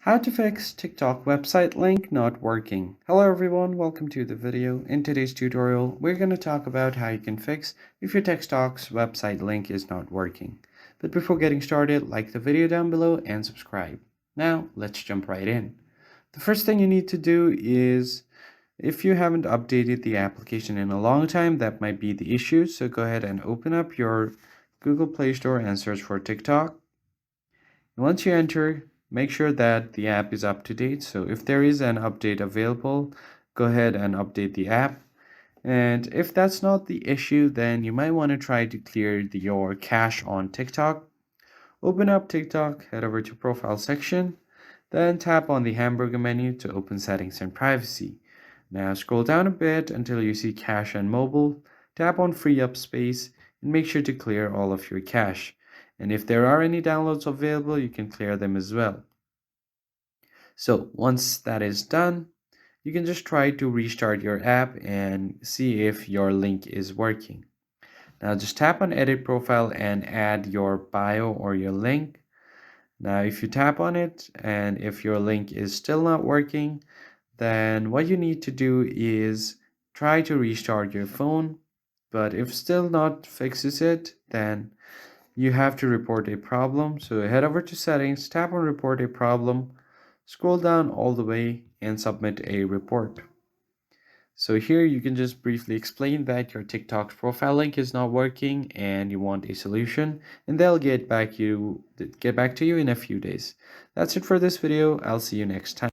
How to fix TikTok website link not working. Hello everyone, welcome to the video. In today's tutorial, we're going to talk about how you can fix if your TikTok's website link is not working. But before getting started, like the video down below and subscribe. Now, let's jump right in. The first thing you need to do is, if you haven't updated the application in a long time, that might be the issue. So go ahead and open up your Google Play Store and search for TikTok. Once you enter, make sure that the app is up to date. So if there is an update available, go ahead and update the app. And if that's not the issue, then you might want to try to clear your cache on TikTok. Open up TikTok, head over to Profile section, then tap on the hamburger menu to open Settings and Privacy. Now scroll down a bit until you see Cache and Mobile, tap on Free Up Space, and make sure to clear all of your cache. And if there are any downloads available, you can clear them as well. So once that is done, you can just try to restart your app and see if your link is working. Now just tap on Edit Profile and add your bio or your link. Now if you tap on it and if your link is still not working, then what you need to do is try to restart your phone. But if still not fixes it, then you have to report a problem. So head over to Settings, tap on Report a Problem, scroll down all the way and submit a report. So here you can just briefly explain that your TikTok profile link is not working and you want a solution, and they'll get back to you in a few days. That's it for this video. I'll see you next time.